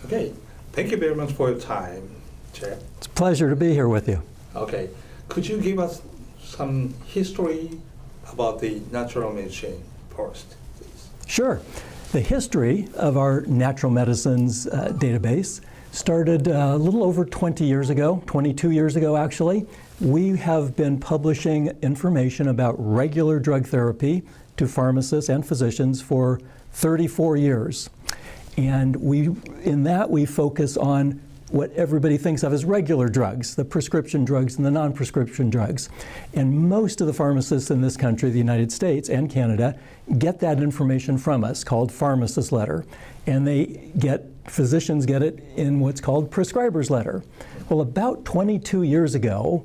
Okay, thank you very much for your time, Jeff. It's a pleasure to be here with you. Okay, could you give us some history about the natural medicine first, please? Sure. The history of our natural medicines database started a little over 20 years ago, 22 years ago actually. We have been publishing information about regular drug therapy to pharmacists and physicians for 34 years. And in that we focus on what everybody thinks of as regular drugs, the prescription drugs and the non-prescription drugs. And most of the pharmacists in this country, the United States and Canada, get that information from us, called Pharmacist letter. And physicians get it in what's called Prescriber's letter. Well, about 22 years ago,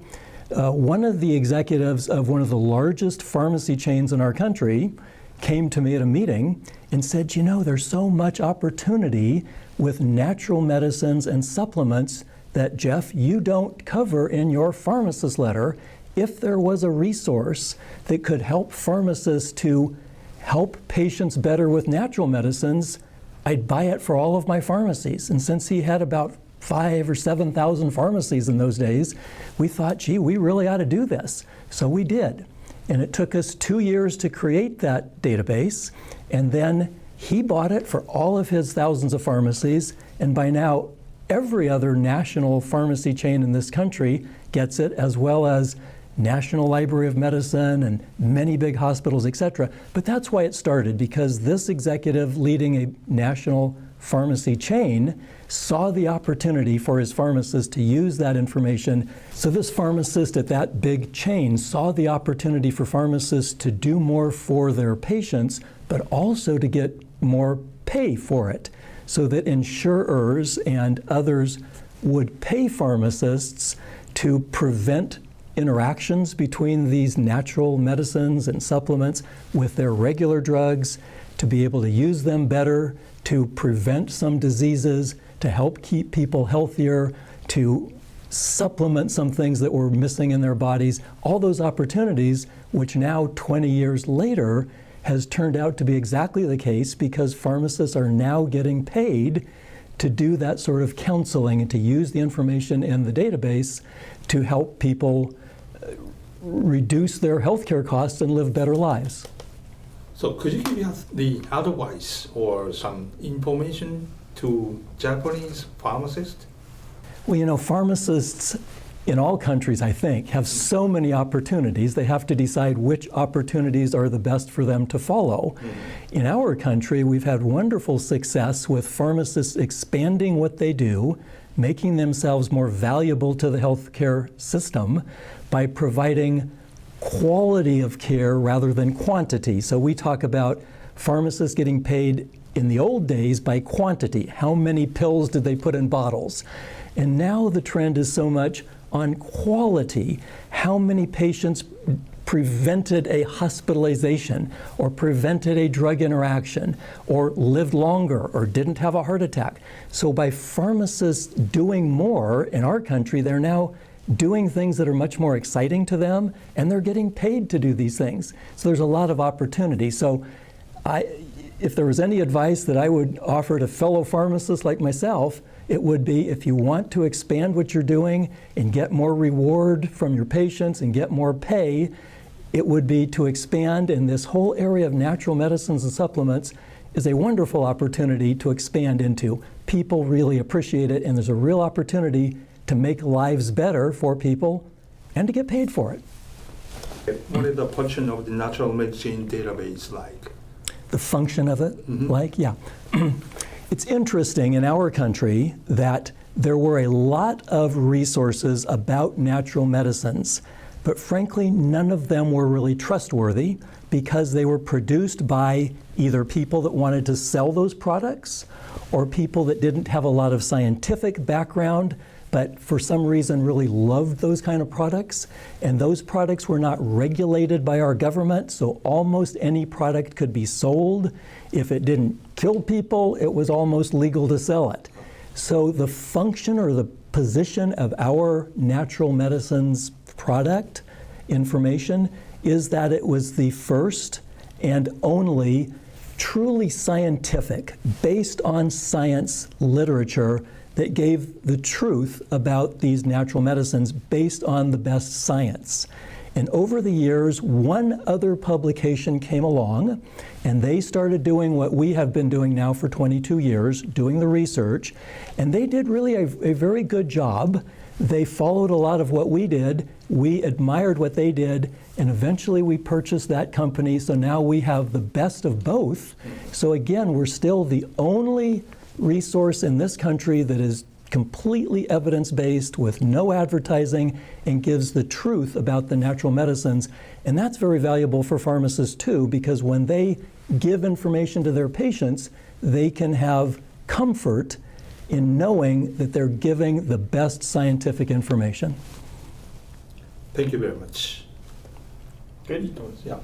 one of the executives of one of the largest pharmacy chains in our country came to me at a meeting and said, you know, there's so much opportunity with natural medicines and supplements that, Jeff, you don't cover in your pharmacist letter. If there was a resource that could help pharmacists to help patients better with natural medicines, I'd buy it for all of my pharmacies. And since he had about 5,000 or 7,000 pharmacies in those days, we thought, gee, we really ought to do this. So we did. And it took us 2 years to create that database, and then he bought it for all of his thousands of pharmacies, and by now every other national pharmacy chain in this country gets it, as well as National Library of Medicine and many big hospitals, etc. But that's why it started, because this executive leading a national pharmacy chain saw the opportunity for his pharmacists to use that information. So this pharmacist at that big chain saw the opportunity for pharmacists to do more for their patients, but also to get more pay for it, so that insurers and others would pay pharmacists to prevent interactions between these natural medicines and supplements with their regular drugs, to be able to use them better, to prevent some diseases, to help keep people healthier, to supplement some things that were missing in their bodies. All those opportunities, which now 20 years later has turned out to be exactly the case, because pharmacists are now getting paid to do that sort of counseling and to use the information in the database to help people reduce their healthcare costs and live better lives. So could you give us the advice or some information to Japanese pharmacists? Well, you know, pharmacists in all countries, I think, have so many opportunities. They have to decide which opportunities are the best for them to follow. In our country, we've had wonderful success with pharmacists expanding what they do, making themselves more valuable to the healthcare system by providing quality of care rather than quantity. So we talk about pharmacists getting paid in the old days by quantity. How many pills did they put in bottles? And now the trend is so much on quality. How many patients prevented a hospitalization, or prevented a drug interaction, or lived longer, or didn't have a heart attack? So by pharmacists doing more in our country, they're now doing things that are much more exciting to them, and they're getting paid to do these things. So there's a lot of opportunity. So if there was any advice that I would offer to fellow pharmacists like myself, it would be, if you want to expand what you're doing and get more reward from your patients and get more pay, it would be to expand in this whole area of natural medicines and supplements is a wonderful opportunity to expand into. People really appreciate it, and there's a real opportunity to make lives better for people and to get paid for it. What is the function of the natural medicine database like? The function of it, like, yeah. It's interesting in our country that there were a lot of resources about natural medicines, but frankly, none of them were really trustworthy, because they were produced by either people that wanted to sell those products or people that didn't have a lot of scientific background, but for some reason really loved those kind of products. And those products were not regulated by our government, so almost any product could be sold. If it didn't kill people, it was almost legal to sell it. So the function or the position of our natural medicines product information is that it was the first and only truly scientific, based on science literature that gave the truth about these natural medicines based on the best science. And over the years, one other publication came along, and they started doing what we have been doing now for 22 years, doing the research, and they did really a very good job. They followed a lot of what we did. We admired what they did, and eventually we purchased that company, so now we have the best of both. So again, we're still the only resource in this country that is completely evidence-based with no advertising and gives the truth about the natural medicines. And that's very valuable for pharmacists too, because when they give information to their patients, they can have comfort in knowing that they're giving the best scientific information. Thank you very much. Good. Yeah.